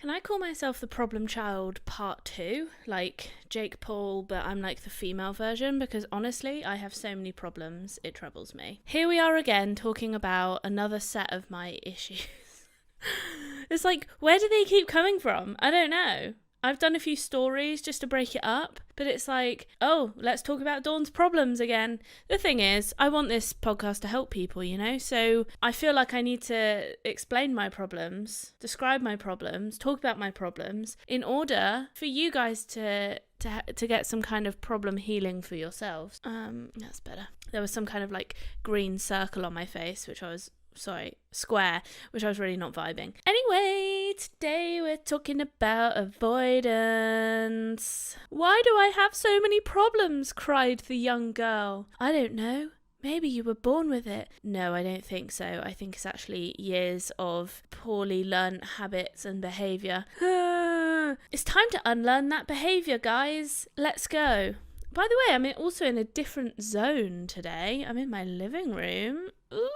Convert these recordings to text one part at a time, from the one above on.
Can I call myself the problem child part 2? Like Jake Paul, but I'm like the female version, because honestly, I have so many problems, it troubles me. Here we are again, talking about another set of my issues. It's like, where do they keep coming from? I don't know. I've done a few stories just to break it up, but it's like, oh, let's talk about Dawn's problems again. The thing is, I want this podcast to help people, you know? So I feel like I need to explain my problems, describe my problems, talk about my problems, in order for you guys to get some kind of problem healing for yourselves. That's better. There was some kind of like green circle on my face, square, which I was really not vibing. Anyway, today we're talking about avoidance. Why do I have so many problems? Cried the young girl. I don't know. Maybe you were born with it. No, I don't think so. I think it's actually years of poorly learned habits and behaviour. It's time to unlearn that behaviour, guys. Let's go. By the way, I'm also in a different zone today. I'm in my living room. Ooh.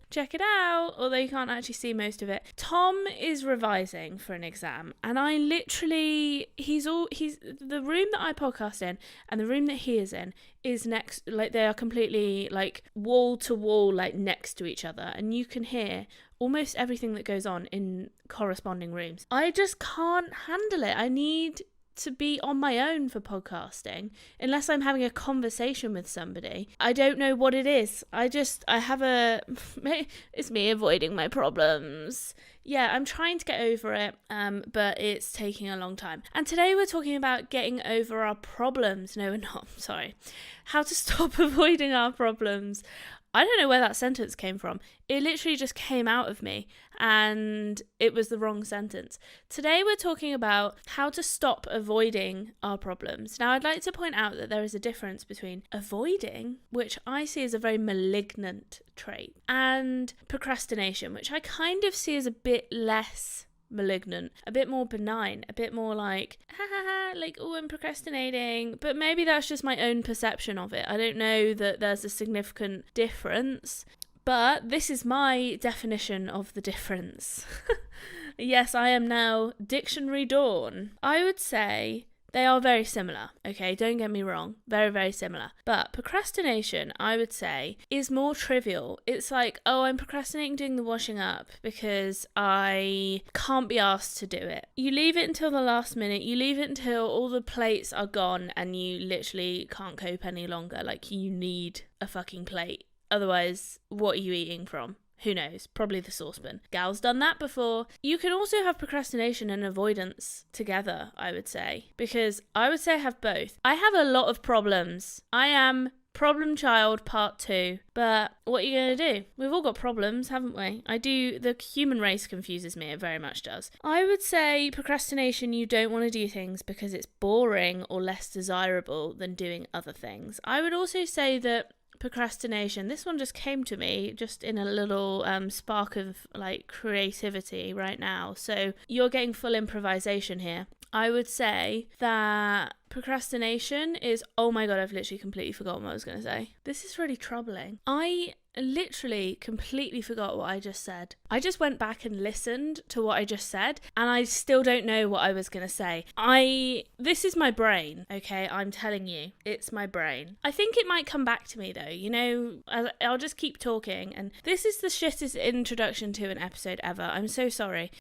Check it out, although you can't actually see most of it. Tom is revising for an exam, and I literally, the room that I podcast in and the room that he is in is next, like they are completely like wall to wall, like next to each other, and you can hear almost everything that goes on in corresponding rooms. I just can't handle it. I need to be on my own for podcasting unless I'm having a conversation with somebody. I don't know what it is. It's me avoiding my problems. Yeah, I'm trying to get over it, but it's taking a long time. And today we're talking about getting over our problems. No, we're not. Sorry. How to stop avoiding our problems. I don't know where that sentence came from. It literally just came out of me and it was the wrong sentence. Today we're talking about how to stop avoiding our problems. Now, I'd like to point out that there is a difference between avoiding, which I see as a very malignant trait, and procrastination, which I kind of see as a bit less malignant, a bit more benign, a bit more like, like, oh, I'm procrastinating. But maybe that's just my own perception of it. I don't know that there's a significant difference, but this is my definition of the difference. Yes, I am now Dictionary Dawn. I would say they are very similar, okay? Don't get me wrong. Very, very similar. But procrastination, I would say, is more trivial. It's like, oh, I'm procrastinating doing the washing up because I can't be asked to do it. You leave it until the last minute. You leave it until all the plates are gone and you literally can't cope any longer. Like, you need a fucking plate. Otherwise, what are you eating from? Who knows? Probably the saucepan. Gal's done that before. You can also have procrastination and avoidance together, I would say. Because I would say I have both. I have a lot of problems. I am problem child part 2. But what are you going to do? We've all got problems, haven't we? The human race confuses me. It very much does. I would say procrastination, you don't want to do things because it's boring or less desirable than doing other things. I would also say that procrastination, this one just came to me just in a little spark of like creativity right now, so you're getting full improvisation here. I would say that procrastination is, oh my god, I've literally completely forgotten what I was going to say. This is really troubling. I literally completely forgot what I just said. I just went back and listened to what I just said and I still don't know what I was going to say. This is my brain, okay? I'm telling you, it's my brain. I think it might come back to me though, you know, I'll just keep talking, and this is the shittest introduction to an episode ever. I'm so sorry.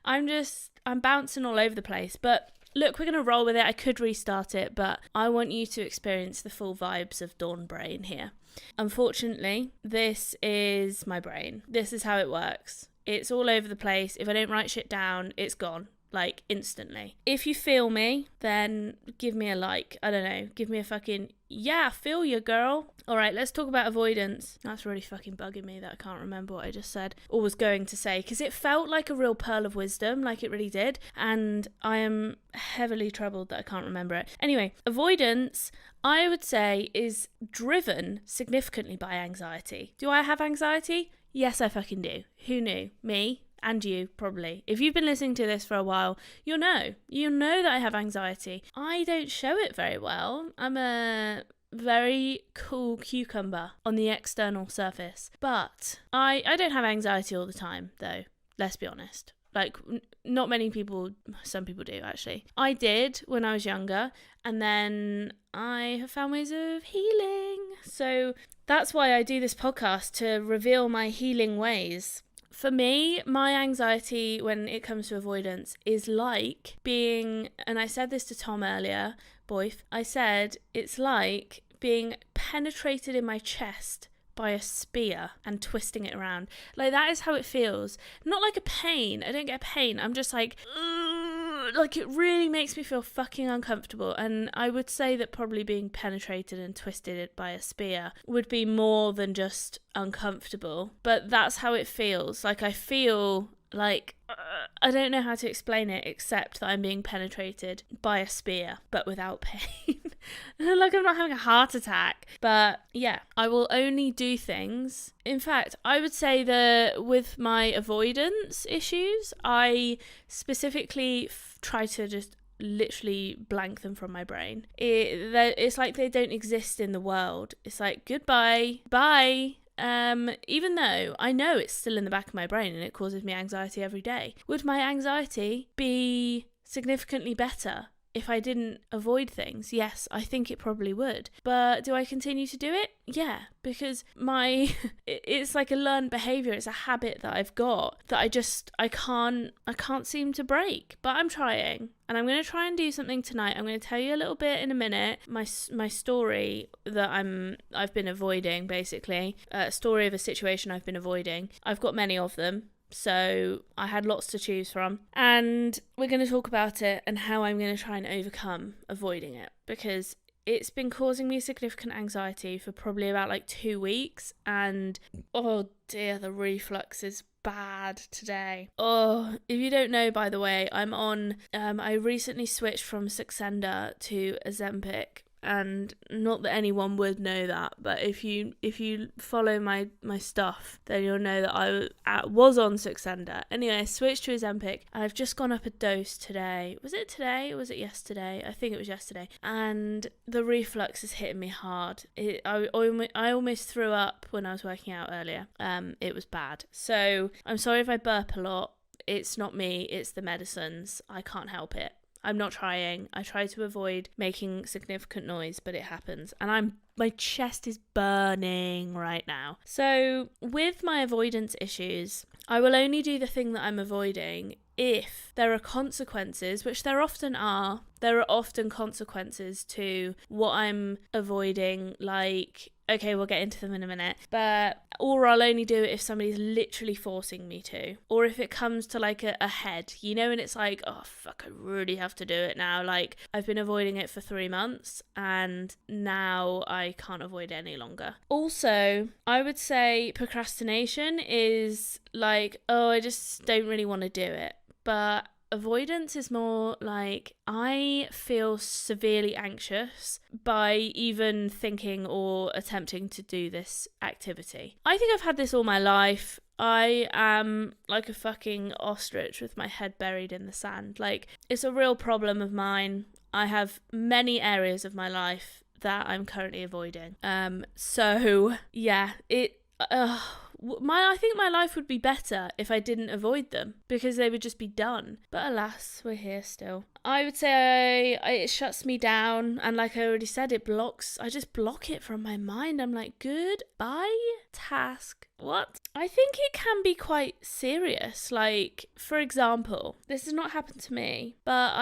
I'm bouncing all over the place, but look, we're going to roll with it. I could restart it, but I want you to experience the full vibes of Dawn Brain here. Unfortunately, this is my brain. This is how it works. It's all over the place. If I don't write shit down, it's gone. Like, instantly. If you feel me, then give me a like. I don't know. Give me a fucking, yeah, feel you, girl. Alright, let's talk about avoidance. That's really fucking bugging me that I can't remember what I just said or was going to say, because it felt like a real pearl of wisdom, like it really did, and I am heavily troubled that I can't remember it. Anyway, avoidance, I would say, is driven significantly by anxiety. Do I have anxiety? Yes, I fucking do. Who knew? Me? And you, probably. If you've been listening to this for a while, you'll know that I have anxiety. I don't show it very well. I'm a very cool cucumber on the external surface. But I don't have anxiety all the time, though. Let's be honest. Like, not many people, some people do actually. I did when I was younger, and then I have found ways of healing. So that's why I do this podcast, to reveal my healing ways. For me, my anxiety when it comes to avoidance is like being, and I said this to Tom earlier, Boyf, I said it's like being penetrated in my chest by a spear and twisting it around. Like, that is how it feels. Not like a pain. I don't get a pain. I'm just like, like, it really makes me feel fucking uncomfortable. And I would say that probably being penetrated and twisted by a spear would be more than just uncomfortable. But that's how it feels. Like, I feel like, I don't know how to explain it except that I'm being penetrated by a spear, but without pain. Like, I'm not having a heart attack. But yeah, I will only do things. In fact, I would say that with my avoidance issues, I specifically try to just literally blank them from my brain. It's like they don't exist in the world. It's like, goodbye, bye. Even though I know it's still in the back of my brain and it causes me anxiety every day. Would my anxiety be significantly better if I didn't avoid things? Yes, I think it probably would. But do I continue to do it? Yeah, because it's like a learned behavior. It's a habit that I've got that I can't seem to break. But I'm trying, and I'm going to try and do something tonight. I'm going to tell you a little bit in a minute my story that I've been avoiding, basically. A story of a situation I've been avoiding. I've got many of them. So I had lots to choose from, and we're going to talk about it and how I'm going to try and overcome avoiding it, because it's been causing me significant anxiety for probably about like 2 weeks, and oh dear, the reflux is bad today. Oh, if you don't know, by the way, I'm on I recently switched from Saxenda to Ozempic. And not that anyone would know that, but if you follow my stuff, then you'll know that I was on Saxenda. Anyway, I switched to Ozempic, and I've just gone up a dose today. Was it today or was it yesterday? I think it was yesterday. And the reflux is hitting me hard. I almost threw up when I was working out earlier. It was bad. So I'm sorry if I burp a lot. It's not me, it's the medicines. I can't help it. I'm not trying. I try to avoid making significant noise, but it happens. And my chest is burning right now. So with my avoidance issues, I will only do the thing that I'm avoiding if there are consequences, which there often are. There are often consequences to what I'm avoiding, like, okay, we'll get into them in a minute, or I'll only do it if somebody's literally forcing me to, or if it comes to like a head, you know, and it's like, oh fuck, I really have to do it now. Like, I've been avoiding it for 3 months and now I can't avoid it any longer. Also, I would say procrastination is like, oh, I just don't really want to do it. But avoidance is more like, I feel severely anxious by even thinking or attempting to do this activity. I think I've had this all my life. I am like a fucking ostrich with my head buried in the sand. Like, it's a real problem of mine. I have many areas of my life that I'm currently avoiding. So yeah, I think my life would be better if I didn't avoid them, because they would just be done. But alas, we're here still. I would say it shuts me down, and like I already said, I just block it from my mind. I'm like, goodbye, task. What? I think it can be quite serious. Like, for example, this has not happened to me, but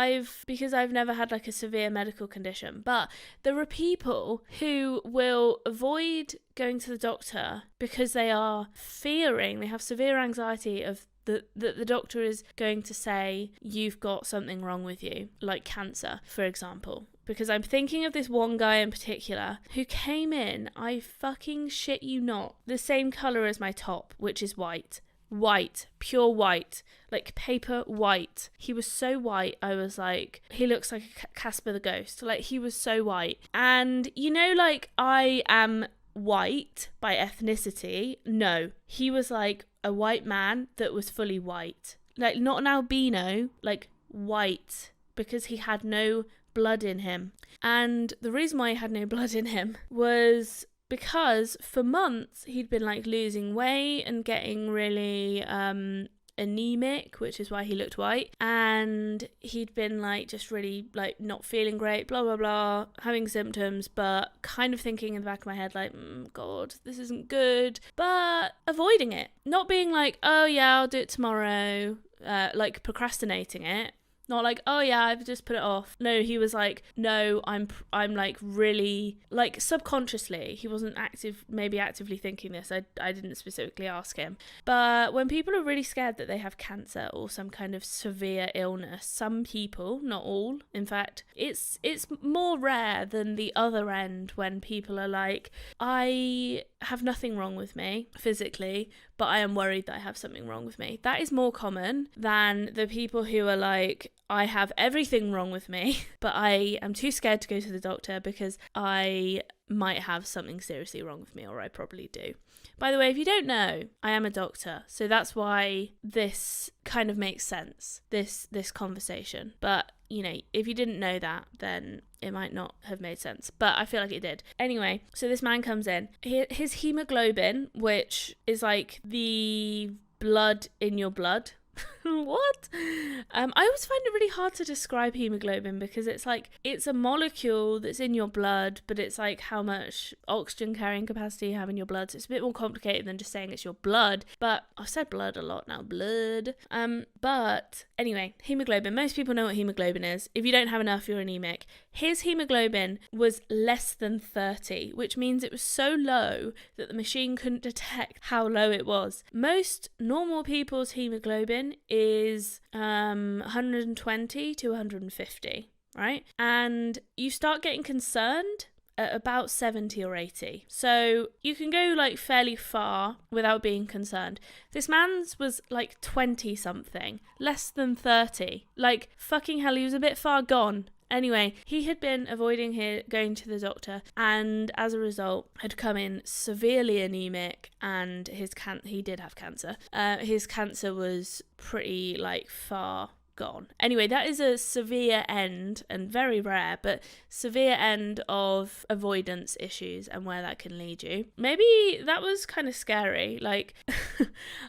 because I've never had like a severe medical condition, but there are people who will avoid going to the doctor because they are fearing, they have severe anxiety of that the doctor is going to say you've got something wrong with you, like cancer, for example. Because I'm thinking of this one guy in particular who came in, I fucking shit you not, the same colour as my top, which is white. White, pure white, like paper white. He was so white, I was like, he looks like a Casper the Ghost. Like, he was so white. And, you know, like, I am white by ethnicity. No, he was like a white man that was fully white. Like, not an albino, like white, because he had no blood in him. And the reason why he had no blood in him was because for months he'd been like losing weight and getting really anemic, which is why he looked white, and he'd been like just really like not feeling great, blah blah blah, having symptoms, but kind of thinking in the back of my head like, God, this isn't good, but avoiding it, not being like, oh yeah, I'll do it tomorrow, like procrastinating it. Not like, oh yeah, I've just put it off. No, he was like, no, I'm like really, like subconsciously, he wasn't maybe actively thinking this. I didn't specifically ask him. But when people are really scared that they have cancer or some kind of severe illness, some people, not all, in fact, it's more rare than the other end when people are like, I have nothing wrong with me physically, but I am worried that I have something wrong with me. That is more common than the people who are like, I have everything wrong with me, but I am too scared to go to the doctor because I might have something seriously wrong with me, or I probably do. By the way, if you don't know, I am a doctor, so that's why this kind of makes sense, this conversation. But, you know, if you didn't know that, then it might not have made sense, but I feel like it did. Anyway, so this man comes in. His hemoglobin, which is like the blood in your blood. What? I always find it really hard to describe hemoglobin because it's like, it's a molecule that's in your blood, but it's like how much oxygen carrying capacity you have in your blood. So it's a bit more complicated than just saying it's your blood, but I've said blood a lot now, blood. But anyway, hemoglobin, most people know what hemoglobin is. If you don't have enough, you're anemic. His hemoglobin was less than 30, which means it was so low that the machine couldn't detect how low it was. Most normal people's hemoglobin is 120 to 150, right? And you start getting concerned at about 70 or 80. So you can go like fairly far without being concerned. This man's was like 20 something, less than 30. Like fucking hell, he was a bit far gone. Anyway, he had been avoiding going to the doctor, and as a result had come in severely anemic, and he did have cancer. His cancer was pretty like far gone. Anyway, that is a severe end, and very rare, but severe end of avoidance issues and where that can lead you. Maybe that was kind of scary. Like,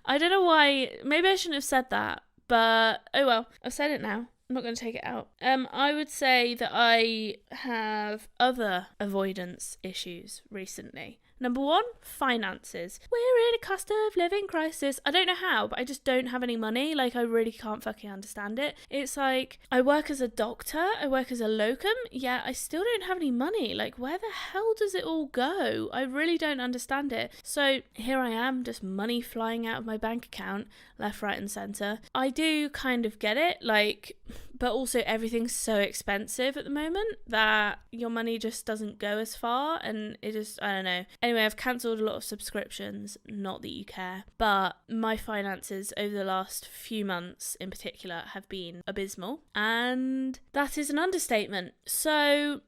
I don't know why. Maybe I shouldn't have said that, but oh well, I've said it now. I'm not going to take it out. I would say that I have other avoidance issues recently. Number one, finances. We're in a cost of living crisis. I don't know how, but I just don't have any money. Like, I really can't fucking understand it. It's like, I work as a doctor, I work as a locum, yet I still don't have any money. Like, where the hell does it all go? I really don't understand it. So here I am, just money flying out of my bank account, left, right, and centre. I do kind of get it, like, but also everything's so expensive at the moment that your money just doesn't go as far, and it just, I don't know. Anyway, I've cancelled a lot of subscriptions, not that you care, but my finances over the last few months in particular have been abysmal, and that is an understatement. So,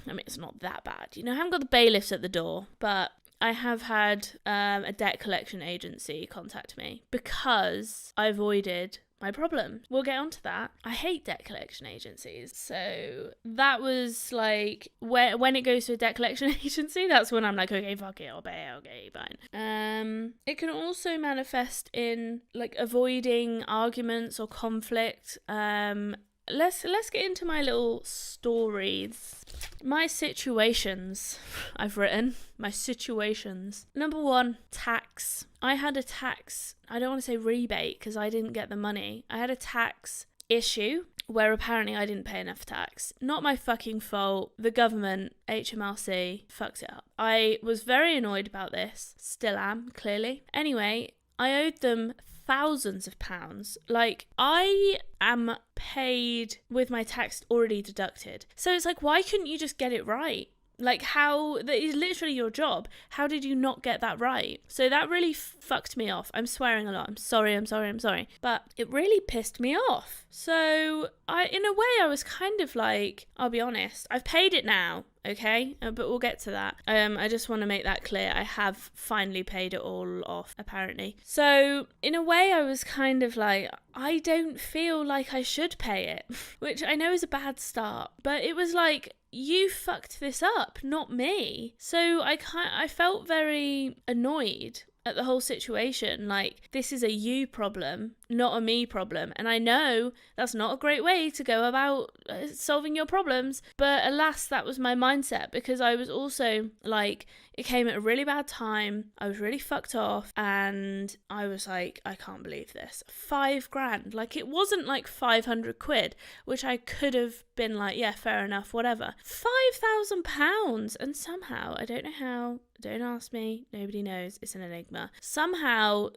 I mean, it's not that bad. You know, I haven't got the bailiffs at the door, but I have had a debt collection agency contact me because I avoided my problem. We'll get onto that. I hate debt collection agencies. So that was like, when it goes to a debt collection agency, that's when I'm like, okay, fuck it, I'll pay, okay, fine. It can also manifest in like avoiding arguments or conflict. Let's get into my little stories. My situations, I've written. My situations. Number one, tax. I had a tax, I don't want to say rebate because I didn't get the money. I had a tax issue where apparently I didn't pay enough tax. Not my fucking fault. The government, HMRC, fucked it up. I was very annoyed about this. Still am, clearly. Anyway, I owed them thousands of pounds. Like, I am paid with my tax already deducted. So it's like, why couldn't you just get it right? Like, how, that is literally your job. How did you not get that right? So that really fucked me off. I'm swearing a lot. I'm sorry. But it really pissed me off. So in a way, I was kind of like, I'll be honest, I've paid it now. Okay, but we'll get to that. I just want to make that clear. I have finally paid it all off, apparently. So in a way, I was kind of like, I don't feel like I should pay it, which I know is a bad start, but it was like, you fucked this up, not me. So I felt very annoyed. at the whole situation. Like, this is a you problem, not a me problem. And I know that's not a great way to go about solving your problems. But alas, that was my mindset, because I was also like, it came at a really bad time. I was really fucked off, and I was like, I can't believe this. £5,000. Like, it wasn't like 500 quid, which I could have been like, yeah, fair enough, whatever. £5,000. And somehow, I don't know how, don't ask me, nobody knows, it's an enigma. Somehow,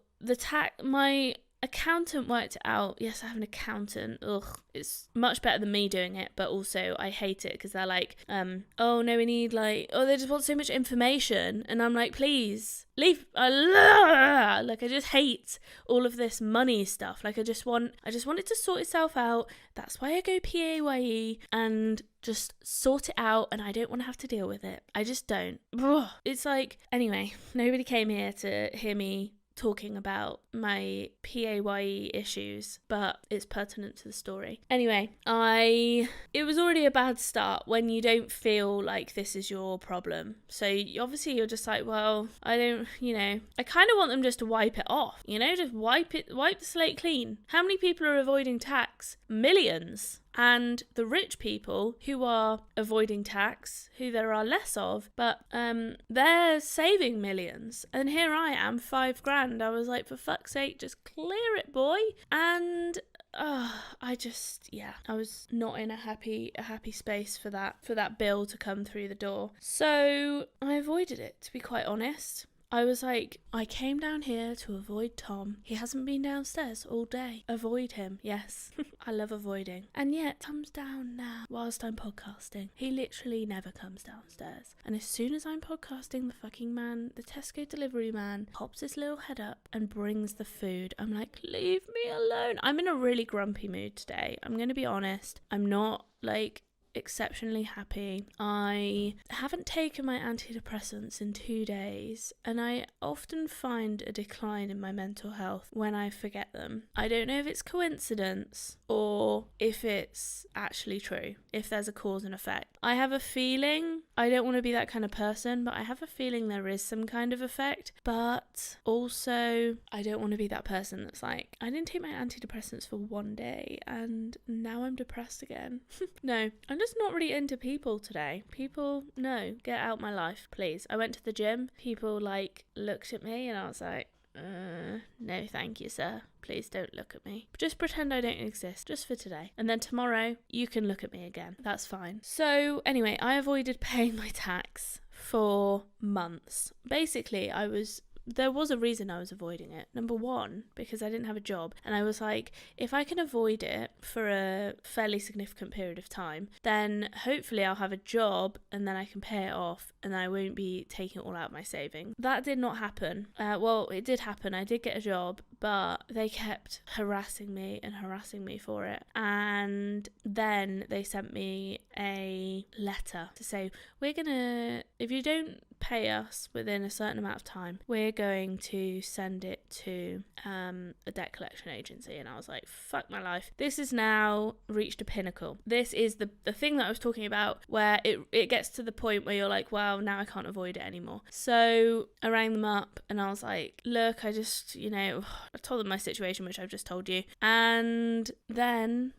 my accountant worked it out. Yes, I have an accountant. Ugh, it's much better than me doing it, but also I hate it because they're like, oh no, we need like, oh, they just want so much information, and I'm like, please leave. Like, I just hate all of this money stuff. Like, I just want it to sort itself out. That's why I go PAYE and just sort it out, and I don't want to have to deal with it. I just don't. Ugh. It's like, anyway, nobody came here to hear me talking about my PAYE issues, but it's pertinent to the story. Anyway, it was already a bad start when you don't feel like this is your problem. So obviously you're just like, well, I don't, I kind of want them just to wipe it off, just wipe the slate clean. How many people are avoiding tax? Millions. And the rich people who are avoiding tax, who there are less of, but they're saving millions. And here I am, £5,000. I was like, for fuck's sake, just clear it, boy. And I was not in a happy space for that bill to come through the door. So I avoided it, to be quite honest. I was like, I came down here to avoid Tom. He hasn't been downstairs all day. Avoid him. Yes, I love avoiding. And yet, Tom's down now whilst I'm podcasting. He literally never comes downstairs. And as soon as I'm podcasting, the fucking man, the Tesco delivery man, pops his little head up and brings the food. I'm like, leave me alone. I'm in a really grumpy mood today. I'm going to be honest. I'm not like exceptionally happy. I haven't taken my antidepressants in 2 days, and I often find a decline in my mental health when I forget them. I don't know if it's coincidence or if it's actually true, if there's a cause and effect. I have a feeling, I don't want to be that kind of person, but I have a feeling there is some kind of effect, but also I don't want to be that person that's like, I didn't take my antidepressants for 1 day and now I'm depressed again. No, I'm just not really into people today. People, no, get out my life, please. I went to the gym. People looked at me and I was like, no thank you, sir. Please don't look at me. Just pretend I don't exist, just for today. And then tomorrow, you can look at me again. That's fine. So anyway, I avoided paying my tax for months. Basically, there was a reason I was avoiding it. Number one, because I didn't have a job. And I was like, if I can avoid it for a fairly significant period of time, then hopefully I'll have a job and then I can pay it off and I won't be taking it all out of my savings. That did not happen. Well, it did happen. I did get a job, but they kept harassing me for it. And then they sent me a letter to say, if you don't pay us within a certain amount of time, we're going to send it to a debt collection agency. And I was like, fuck my life. This has now reached a pinnacle. This is the thing that I was talking about, where it gets to the point where you're like, well, now I can't avoid it anymore. So I rang them up and I was like, look, I just, I told them my situation, which I've just told you. And then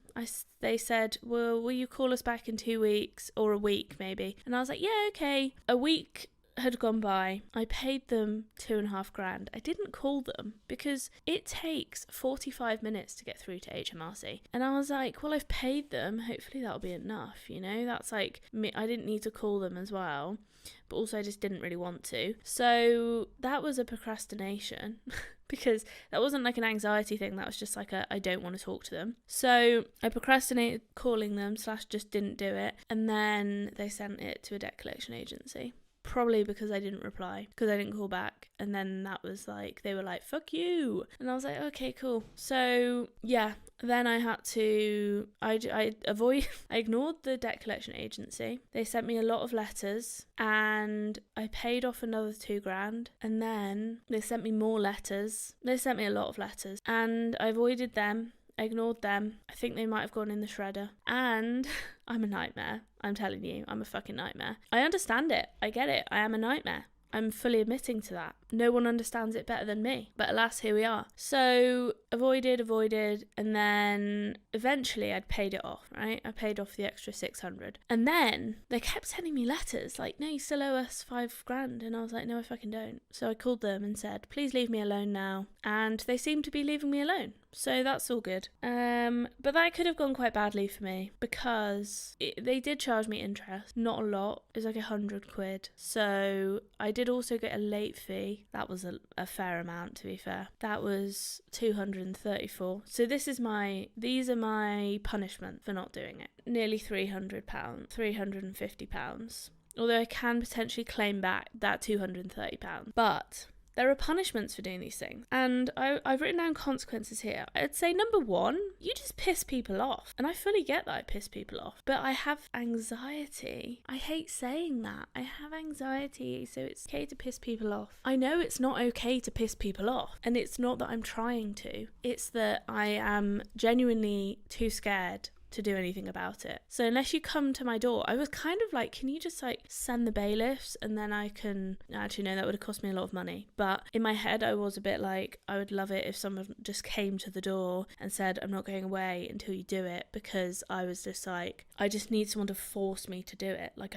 they said, well, will you call us back in 2 weeks or a week maybe? And I was like, yeah, okay. A week had gone by. I paid them £2,500. I didn't call them because it takes 45 minutes to get through to HMRC. And I was like, well, I've paid them. Hopefully that'll be enough. That's like me. I didn't need to call them as well, but also I just didn't really want to. So that was a procrastination. Because that wasn't like an anxiety thing, that was just like I don't want to talk to them. So I procrastinated calling them / just didn't do it. And then they sent it to a debt collection agency. Probably because I didn't reply, because I didn't call back. And then that was like, they were like, fuck you. And I was like, okay, cool. So yeah, then I had to, I ignored the debt collection agency. They sent me a lot of letters and I paid off another £2,000. And then they sent me more letters. They sent me a lot of letters and I avoided them. I ignored them. I think they might have gone in the shredder. And I'm a nightmare. I'm telling you, I'm a fucking nightmare. I understand it. I get it. I am a nightmare. I'm fully admitting to that. No one understands it better than me. But alas, here we are. So avoided, and then eventually I'd paid it off, right? I paid off the extra 600. And then they kept sending me letters like, no, you still owe us $5,000. And I was like, no, I fucking don't. So I called them and said, please leave me alone now. And they seem to be leaving me alone. So that's all good. But that could have gone quite badly for me because they did charge me interest. Not a lot. It was like £100. So I did also get a late fee. That was a fair amount, to be fair. That was £234. So these are my punishment for not doing it. Nearly £300, £350. Although I can potentially claim back that £230. But there are punishments for doing these things. And I've written down consequences here. I'd say number one, you just piss people off. And I fully get that I piss people off. But I have anxiety. I hate saying that. I have anxiety, so it's okay to piss people off. I know it's not okay to piss people off. And it's not that I'm trying to. It's that I am genuinely too scared to do anything about it. So unless you come to my door, I was kind of like, can you just like send the bailiffs and then I can... Actually, no, that would have cost me a lot of money. But in my head, I was a bit like, I would love it if someone just came to the door and said, I'm not going away until you do it, because I was just like, I just need someone to force me to do it. Like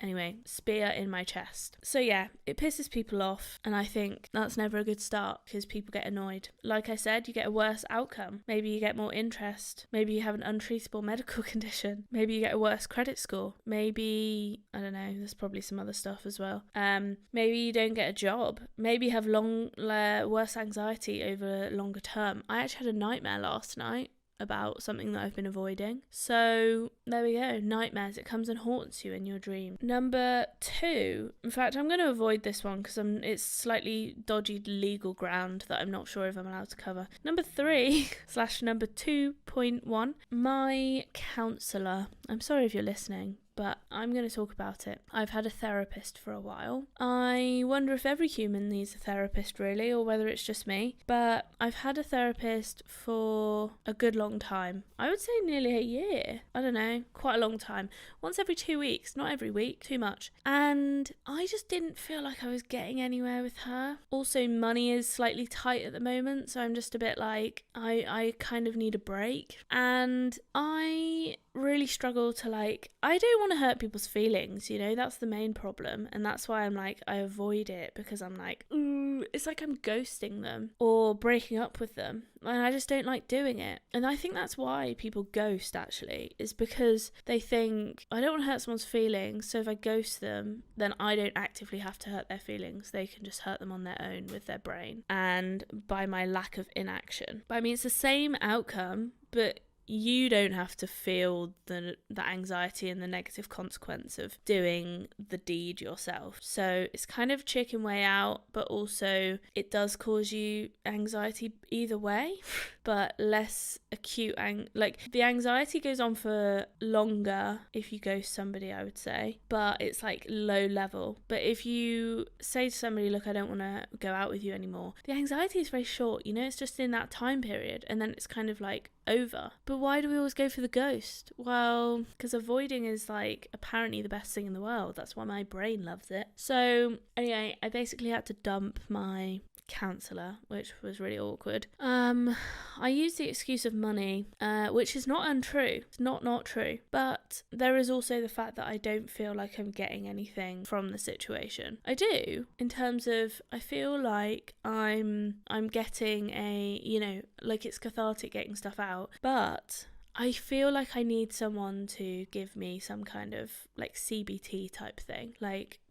anyway, spear in my chest. So yeah, it pisses people off, and I think that's never a good start because people get annoyed. Like I said, you get a worse outcome. Maybe you get more interest. Maybe you have an untreatable medical condition. Maybe you get a worse credit score. Maybe, I don't know, there's probably some other stuff as well. Maybe you don't get a job. Maybe you have worse anxiety over longer term. I actually had a nightmare last night about something that I've been avoiding. So there we go, nightmares. It comes and haunts you in your dream. Number 2, in fact, I'm going to avoid this one because it's slightly dodgy legal ground that I'm not sure if I'm allowed to cover. Number 3 / number 2.1, my counsellor. I'm sorry if you're listening, but I'm going to talk about it. I've had a therapist for a while. I wonder if every human needs a therapist really, or whether it's just me. But I've had a therapist for a good long time. I would say nearly a year. I don't know, quite a long time. Once every 2 weeks, not every week, too much. And I just didn't feel like I was getting anywhere with her. Also, money is slightly tight at the moment, so I'm just a bit like, I kind of need a break. And I really struggle to I don't want to hurt people's feelings, that's the main problem. And that's why I'm like, I avoid it, because I'm like, ooh, it's like I'm ghosting them or breaking up with them. And I just don't like doing it. And I think that's why people ghost, actually, is because they think, I don't want to hurt someone's feelings, so if I ghost them, then I don't actively have to hurt their feelings. They can just hurt them on their own with their brain and by my lack of inaction. But I mean, it's the same outcome, but you don't have to feel the anxiety and the negative consequence of doing the deed yourself. So it's kind of chicken way out, but also it does cause you anxiety either way, but less acute. The anxiety goes on for longer if you ghost somebody, I would say, but it's like low level. But if you say to somebody, look, I don't want to go out with you anymore, the anxiety is very short, it's just in that time period, and then it's kind of like over. But why do we always go for the ghost? Well, because avoiding is apparently the best thing in the world. That's why my brain loves it. So anyway, I basically had to dump my counsellor, which was really awkward. I used the excuse of money, which is not untrue. It's not true. But there is also the fact that I don't feel like I'm getting anything from the situation. I do, in terms of I feel like I'm getting it's cathartic getting stuff out, but I feel like I need someone to give me some kind of CBT type thing.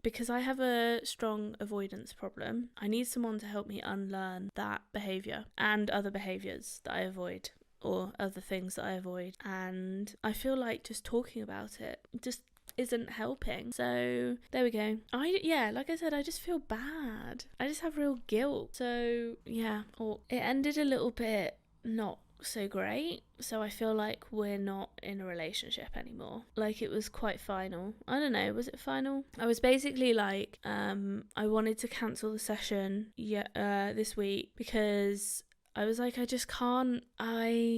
Because I have a strong avoidance problem, I need someone to help me unlearn that behaviour and other behaviours that I avoid, or other things that I avoid. And I feel like just talking about it just isn't helping. So there we go. Like I said, I just feel bad. I just have real guilt. So yeah, it ended a little bit not so great, so I feel like we're not in a relationship anymore. It was quite final. I don't know, was it final? I was basically I wanted to cancel the session this week because I was like, I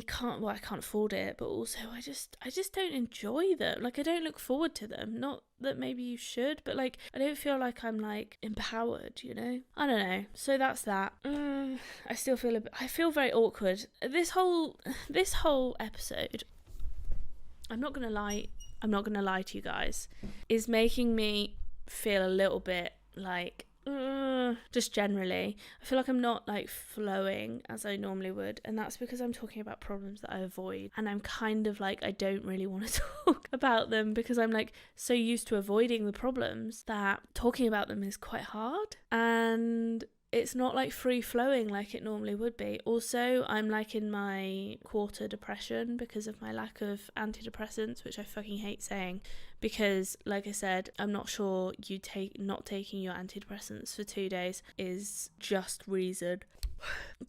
can't afford it, but also I just don't enjoy them. Like, I don't look forward to them. Not that maybe you should, but like, I don't feel like I'm like empowered, you know? I don't know. So that's that. I still feel I feel very awkward. This whole episode, I'm not gonna lie to you guys, is making me feel a little bit like, just generally, I feel like I'm not like flowing as I normally would, and that's because I'm talking about problems that I avoid, and I'm kind of like, I don't really want to talk about them because I'm like so used to avoiding the problems that talking about them is quite hard, and it's not like free flowing like it normally would be. Also, I'm like in my quarter depression because of my lack of antidepressants, which I fucking hate saying, because like I said, I'm not sure not taking your antidepressants for 2 days is just reason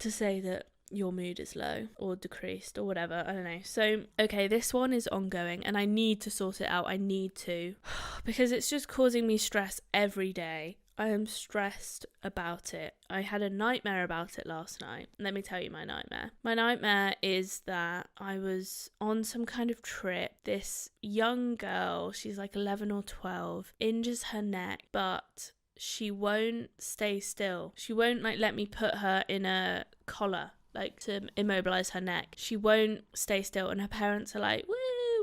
to say that your mood is low or decreased or whatever. I don't know. So, okay, this one is ongoing and I need to sort it out. I need to, because it's just causing me stress every day. I am stressed about it. I had a nightmare about it last night. Let me tell you my nightmare. My nightmare is that I was on some kind of trip. This young girl, she's like 11 or 12, injures her neck, but she won't stay still. She won't like let me put her in a collar, like to immobilize her neck. She won't stay still, and her parents are like, woo,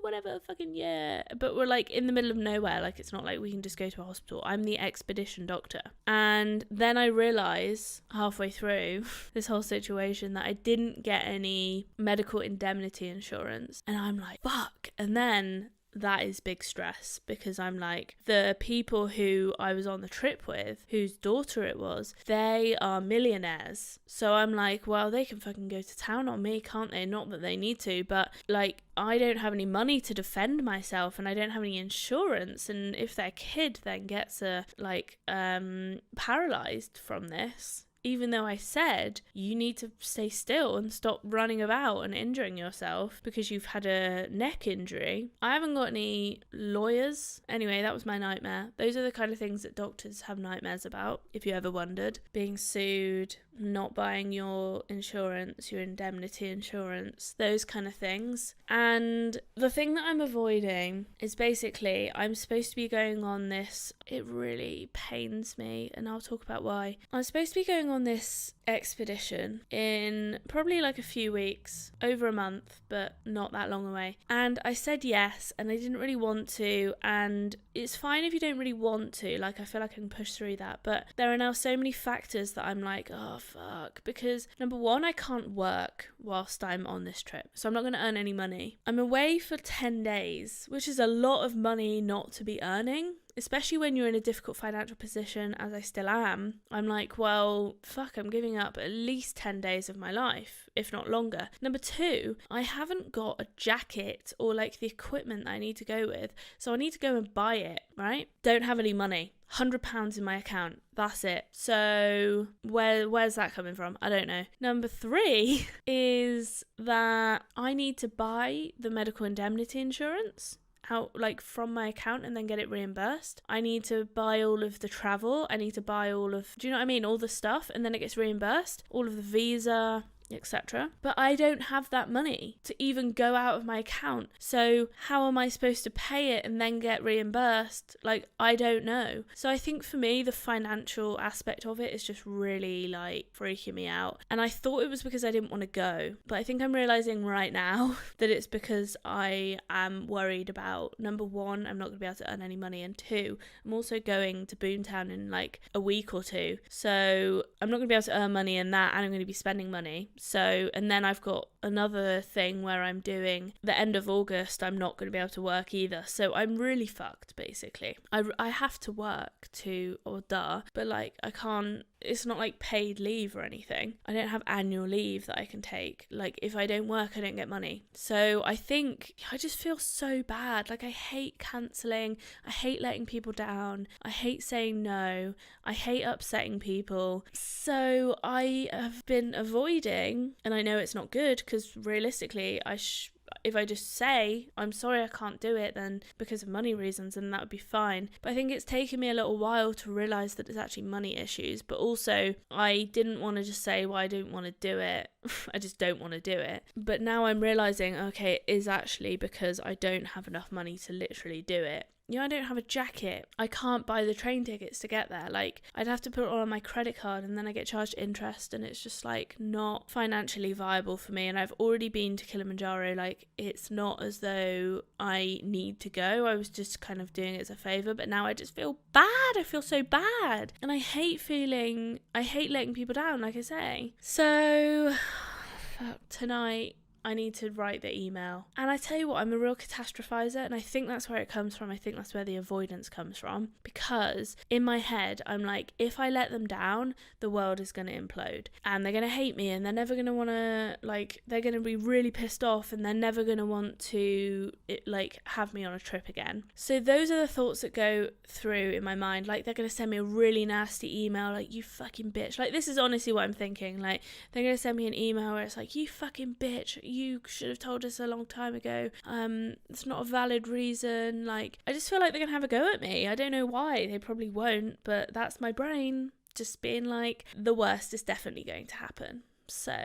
whatever, fucking yeah. But we're like in the middle of nowhere, like it's not like we can just go to a hospital. I'm the expedition doctor. And then I realise halfway through this whole situation that I didn't get any medical indemnity insurance, and I'm like, fuck. And then that is big stress, because I'm like, the people who I was on the trip with, whose daughter it was, they are millionaires. So I'm like, well, they can fucking go to town on me, can't they? Not that they need to, but like, I don't have any money to defend myself, and I don't have any insurance, and if their kid then gets paralyzed from this, even though I said you need to stay still and stop running about and injuring yourself because you've had a neck injury, I haven't got any lawyers. Anyway, that was my nightmare. Those are the kind of things that doctors have nightmares about, if you ever wondered. Being sued, not buying your insurance, your indemnity insurance, those kind of things. And the thing that I'm avoiding is basically, I'm supposed to be going on this, it really pains me, and I'll talk about why. I'm supposed to be going on this expedition in probably like a few weeks, over a month, but not that long away. And I said yes, and I didn't really want to, and it's fine if you don't really want to, like I feel like I can push through that, but there are now so many factors that I'm like, oh fuck, because number one, I can't work whilst I'm on this trip, so I'm not going to earn any money. I'm away for 10 days, which is a lot of money not to be earning, especially when you're in a difficult financial position, as I still am. I'm like, well, fuck, I'm giving up at least 10 days of my life, if not longer. Number two, I haven't got a jacket or like the equipment that I need to go with, so I need to go and buy it, right? Don't have any money. £100 in my account. That's it. So where's that coming from? I don't know. Number three is that I need to buy the medical indemnity insurance out like from my account and then get it reimbursed. I need to buy all of the travel. I need to buy all of, do you know what I mean? All the stuff, and then it gets reimbursed. All of the visa, etc. But I don't have that money to even go out of my account. So how am I supposed to pay it and then get reimbursed? Like, I don't know. So I think for me, the financial aspect of it is just really like freaking me out. And I thought it was because I didn't want to go, but I think I'm realizing right now that it's because I am worried about, number one, I'm not going to be able to earn any money, and two, I'm also going to Boomtown in like a week or two. So I'm not going to be able to earn money in that, and I'm going to be spending money. So, and then I've got another thing where I'm doing the end of August, I'm not going to be able to work either. So I'm really fucked, basically. I have to work but like I can't, it's not like paid leave or anything. I don't have annual leave that I can take. Like if I don't work, I don't get money. So I think I just feel so bad. Like I hate cancelling. I hate letting people down. I hate saying no. I hate upsetting people. So I have been avoiding, and I know it's not good because realistically if I just say, I'm sorry, I can't do it, then because of money reasons, then that would be fine. But I think it's taken me a little while to realise that it's actually money issues. But also, I didn't want to just say, well, I don't want to do it. I just don't want to do it. But now I'm realising, okay, it is actually because I don't have enough money to literally do it. I don't have a jacket. I can't buy the train tickets to get there. Like, I'd have to put it all on my credit card and then I get charged interest, and it's just like not financially viable for me. And I've already been to Kilimanjaro. Like, it's not as though I need to go. I was just kind of doing it as a favour, but now I just feel bad. I feel so bad. And I hate letting people down, like I say. So, tonight, I need to write the email. And I tell you what, I'm a real catastrophizer, and I think that's where it comes from. I think that's where the avoidance comes from, because in my head, I'm like, if I let them down, the world is going to implode, and they're going to hate me, and they're never going to want to, like, they're going to be really pissed off, and they're never going to want to, have me on a trip again. So those are the thoughts that go through in my mind. Like, they're going to send me a really nasty email, like, you fucking bitch. Like, this is honestly what I'm thinking. Like, they're going to send me an email where it's like, you fucking bitch, you should have told us a long time ago. It's not a valid reason. Like, I just feel like they're gonna have a go at me. I don't know why. They probably won't, but that's my brain just being like, the worst is definitely going to happen. So,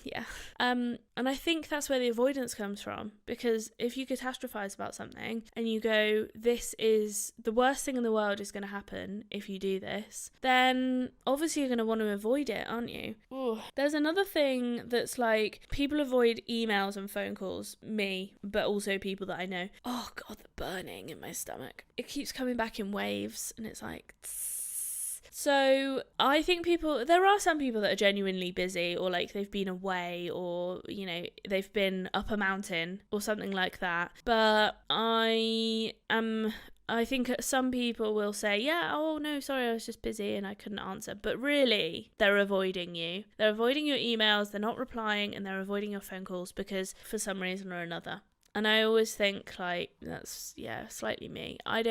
yeah. And I think that's where the avoidance comes from, because if you catastrophize about something and you go, this is the worst thing in the world is going to happen if you do this, then obviously you're going to want to avoid it, aren't you? Ooh. There's another thing that's like, people avoid emails and phone calls, me, but also people that I know. Oh God, the burning in my stomach. It keeps coming back in waves, and it's like, so I think there are some people that are genuinely busy, or like they've been away, or, they've been up a mountain or something like that. But I think some people will say, yeah, oh no, sorry, I was just busy and I couldn't answer. But really, they're avoiding you. They're avoiding your emails, they're not replying, and they're avoiding your phone calls because for some reason or another. And I always think, like, that's, slightly me. I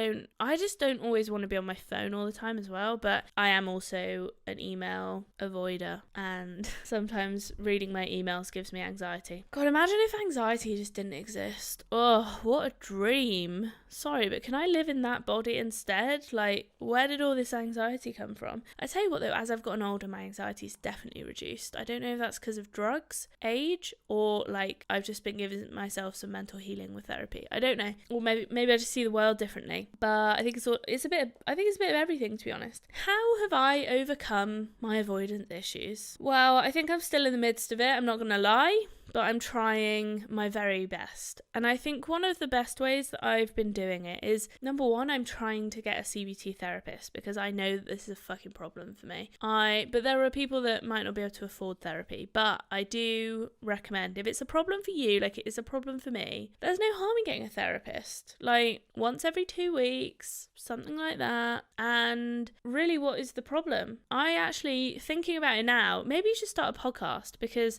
just don't always want to be on my phone all the time as well, but I am also an email avoider, and sometimes reading my emails gives me anxiety. God, imagine if anxiety just didn't exist. Oh, what a dream. Sorry, but can I live in that body instead? Like, where did all this anxiety come from? I tell you what though, as I've gotten older, my anxiety's definitely reduced. I don't know if that's because of drugs, age, or like I've just been giving myself some mental healing with therapy. I don't know, or maybe I just see the world differently. But I think it's a bit of everything, to be honest. How have I overcome my avoidance issues? Well, I think I'm still in the midst of it, I'm not gonna lie, but I'm trying my very best. And I think one of the best ways that I've been doing it is, number one, I'm trying to get a CBT therapist, because I know that this is a fucking problem for me. But there are people that might not be able to afford therapy, but I do recommend, if it's a problem for you, like it is a problem for me, there's no harm in getting a therapist. Like once every 2 weeks, something like that. And really, what is the problem? I actually, thinking about it now, maybe you should start a podcast, because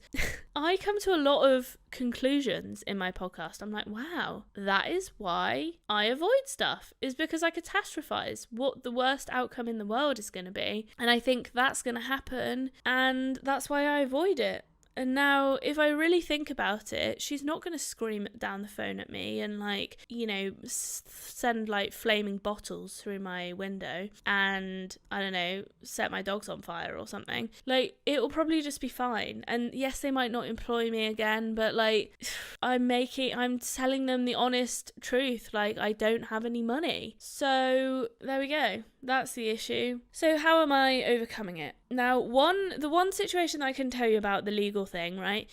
I come to a lot of conclusions in my podcast. I'm like, wow, that is why I avoid stuff, is because I catastrophize what the worst outcome in the world is going to be, and I think that's going to happen, and that's why I avoid it. And now, if I really think about it, she's not going to scream down the phone at me and, like, send, like, flaming bottles through my window and, I don't know, set my dogs on fire or something. Like, it will probably just be fine. And yes, they might not employ me again, but, like, I'm telling them the honest truth. Like, I don't have any money. So, there we go. That's the issue. So how am I overcoming it? Now, the one situation that I can tell you about, the legal thing, right?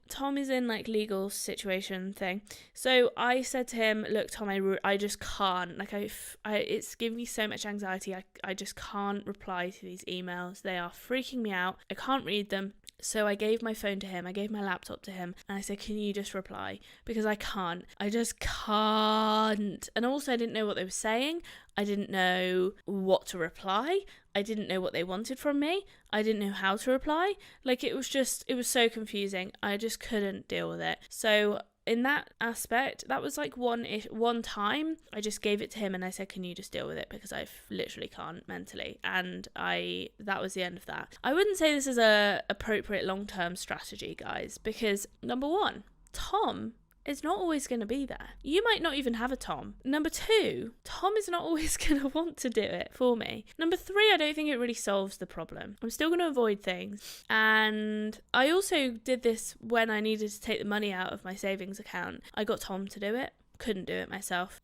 Tom is in like legal situation thing. So I said to him, look, Tom, I just can't. Like it's giving me so much anxiety. I just can't reply to these emails. They are freaking me out. I can't read them. So I gave my phone to him, I gave my laptop to him, and I said, can you just reply? Because I can't. I just can't. And also I didn't know what they were saying. I didn't know what to reply. I didn't know what they wanted from me. I didn't know how to reply. Like it was so confusing. I just couldn't deal with it. So in that aspect, that was like one time I just gave it to him and I said, can you just deal with it, because I literally can't mentally. And that was the end of that. I wouldn't say this is a appropriate long-term strategy, guys, because number one, Tom It's not always going to be there. You might not even have a Tom. Number 2, Tom is not always going to want to do it for me. Number 3, I don't think it really solves the problem. I'm still going to avoid things. And I also did this when I needed to take the money out of my savings account. I got Tom to do it. Couldn't do it myself.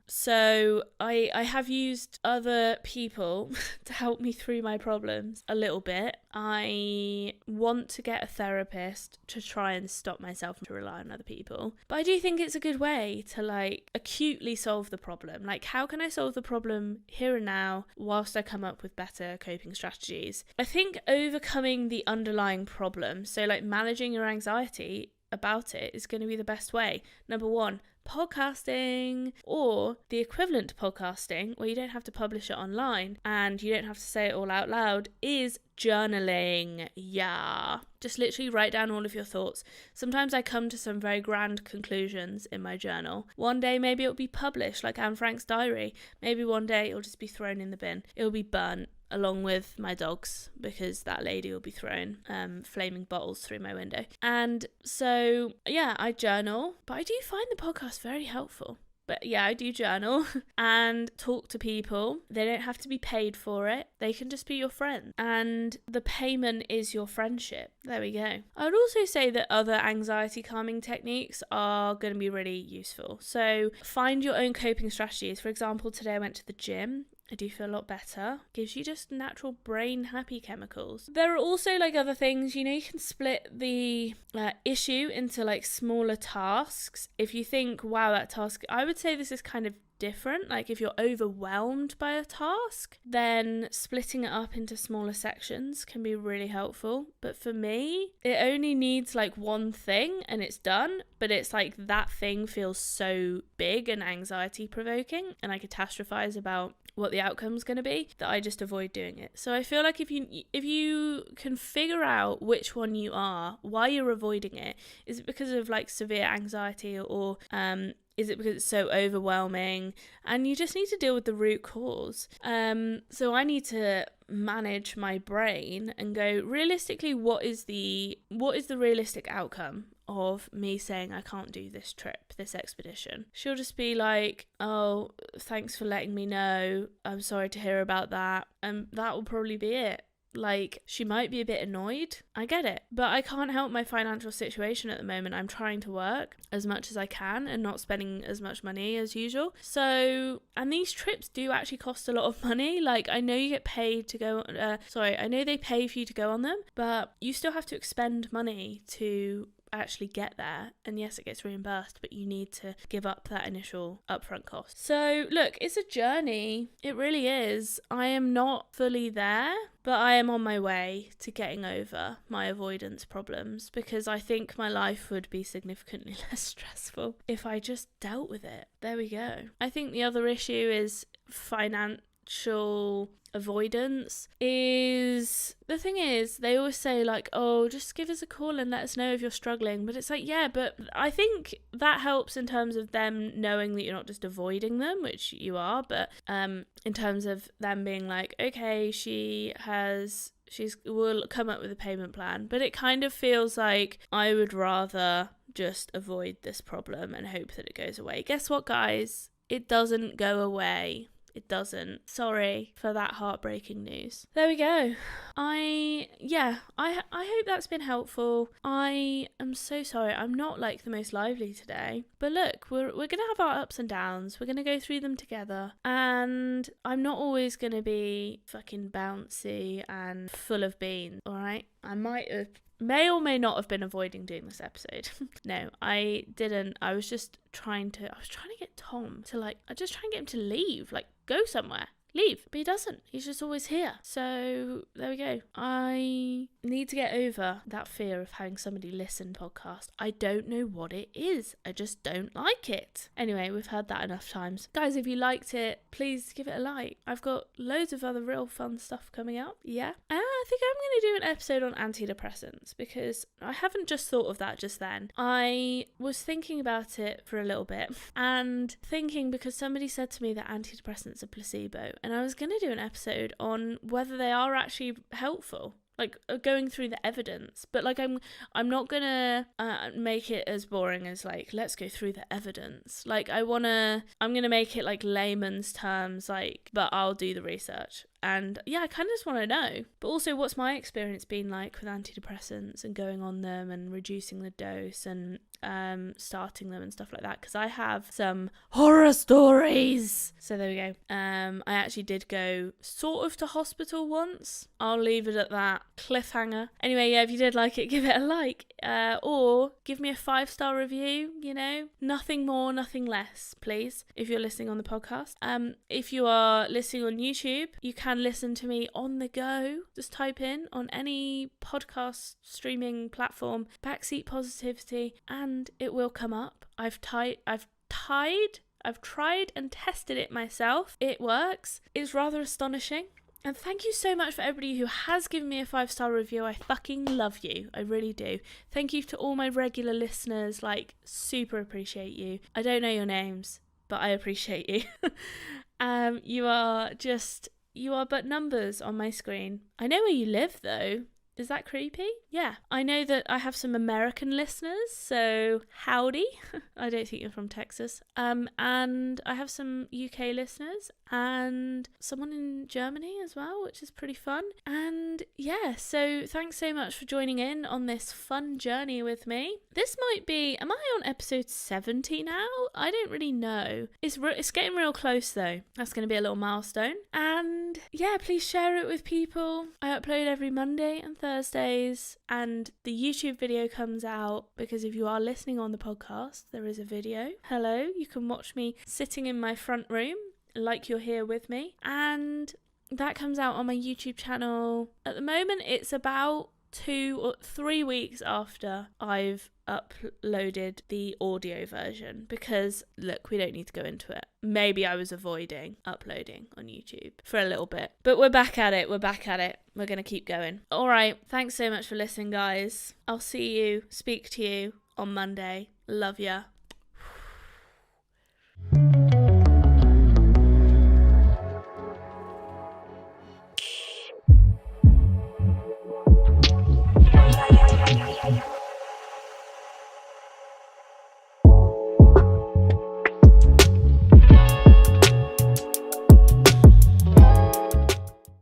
So I have used other people to help me through my problems a little bit. I want to get a therapist to try and stop myself to rely on other people. But I do think it's a good way to like acutely solve the problem. Like, how can I solve the problem here and now whilst I come up with better coping strategies? I think overcoming the underlying problem, so like managing your anxiety about it, is going to be the best way. Number 1, podcasting, or the equivalent to podcasting, where you don't have to publish it online and you don't have to say it all out loud, is journaling. Yeah, just literally write down all of your thoughts. Sometimes I come to some very grand conclusions in my journal. One day maybe it'll be published like Anne Frank's diary. Maybe one day it'll just be thrown in the bin. It'll be burnt along with my dogs, because that lady will be throwing flaming bottles through my window. And so yeah, I journal, but I do find the podcast very helpful. But yeah, I do journal and talk to people. They don't have to be paid for it. They can just be your friend. And the payment is your friendship. There we go. I would also say that other anxiety calming techniques are going to be really useful. So find your own coping strategies. For example, today I went to the gym. I do feel a lot better. Gives you just natural brain happy chemicals. There are also like other things, you know, you can split the issue into like smaller tasks. If you think, wow, that task, I would say this is kind of different. Like if you're overwhelmed by a task, then splitting it up into smaller sections can be really helpful. But for me, it only needs like one thing and it's done. But it's like that thing feels so big and anxiety provoking, and I catastrophize about what the outcome's going to be, that I just avoid doing it. So I feel like if you can figure out which one you are, why you're avoiding it, is it because of like severe anxiety, or is it because it's so overwhelming, and you just need to deal with the root cause. So I need to manage my brain and go, realistically, what is the realistic outcome of me saying I can't do this trip, this expedition? She'll just be like, oh, thanks for letting me know, I'm sorry to hear about that, and that will probably be it. Like, she might be a bit annoyed, I get it, but I can't help my financial situation at the moment. I'm trying to work as much as I can and not spending as much money as usual. So, and these trips do actually cost a lot of money. Like, I know you get paid to go, I know they pay for you to go on them, but you still have to expend money to actually get there. And yes, it gets reimbursed, but you need to give up that initial upfront cost. So look, it's a journey. It really is. I am not fully there, but I am on my way to getting over my avoidance problems, because I think my life would be significantly less stressful if I just dealt with it. There we go. I think the other issue is financial avoidance. Is the thing is, they always say like, oh, just give us a call and let us know if you're struggling, but it's like, yeah, but I think that helps in terms of them knowing that you're not just avoiding them, which you are, but in terms of them being like, okay, will come up with a payment plan. But it kind of feels like I would rather just avoid this problem and hope that it goes away. Guess what, guys? It doesn't go away. It doesn't. Sorry for that heartbreaking news. There we go. I hope that's been helpful. I am so sorry. I'm not like the most lively today. But look, we're going to have our ups and downs. We're going to go through them together. And I'm not always going to be fucking bouncy and full of beans, all right? I may or may not have been avoiding doing this episode. No, I didn't. I was trying to get Tom to just try and get him to leave, like go somewhere. Leave. But he doesn't. He's just always here. So there we go. I need to get over that fear of having somebody listen podcast. I don't know what it is. I just don't like it. Anyway, we've heard that enough times. Guys, if you liked it, please give it a like. I've got loads of other real fun stuff coming up. Yeah. And I think I'm going to do an episode on antidepressants, because I haven't just thought of that just then. I was thinking about it for a little bit, and thinking because somebody said to me that antidepressants are placebo, and I was going to do an episode on whether they are actually helpful. like going through the evidence. But like I'm not gonna make it as boring as like, let's go through the evidence. Like I'm gonna make it like layman's terms, like, but I'll do the research. And yeah, I kind of just want to know. But also, what's my experience been like with antidepressants and going on them and reducing the dose and starting them and stuff like that? Because I have some horror stories. So there we go. I actually did go sort of to hospital once. I'll leave it at that. Cliffhanger. Anyway, yeah, if you did like it, give it a like. Or give me a 5-star review, you know. Nothing more, nothing less, please, if you're listening on the podcast. If you are listening on YouTube, you can listen to me on the go. Just type in on any podcast streaming platform Backseat Positivity and it will come up. I've tried and tested it myself. It works. It's rather astonishing. And thank you so much for everybody who has given me a 5-star review. I fucking love you. I really do. Thank you to all my regular listeners. Like, super appreciate you. I don't know your names, but I appreciate you. You are but numbers on my screen. I know where you live, though. Is that creepy? Yeah. I know that I have some American listeners, so howdy. I don't think you're from Texas. And I have some UK listeners and someone in Germany as well, which is pretty fun. And yeah, so thanks so much for joining in on this fun journey with me. This might be, am I on episode 70 now? I don't really know. It's getting real close though. That's going to be a little milestone. And yeah, please share it with people. I upload every Monday and Thursdays, and the YouTube video comes out because if you are listening on the podcast, there is a video. Hello, you can watch me sitting in my front room like you're here with me, and that comes out on my YouTube channel. At the moment, it's about 2 or 3 weeks after I've uploaded the audio version because, look, we don't need to go into it. Maybe I was avoiding uploading on YouTube for a little bit, but we're back at it. We're going to keep going. All right. Thanks so much for listening, guys. I'll speak to you on Monday. Love ya.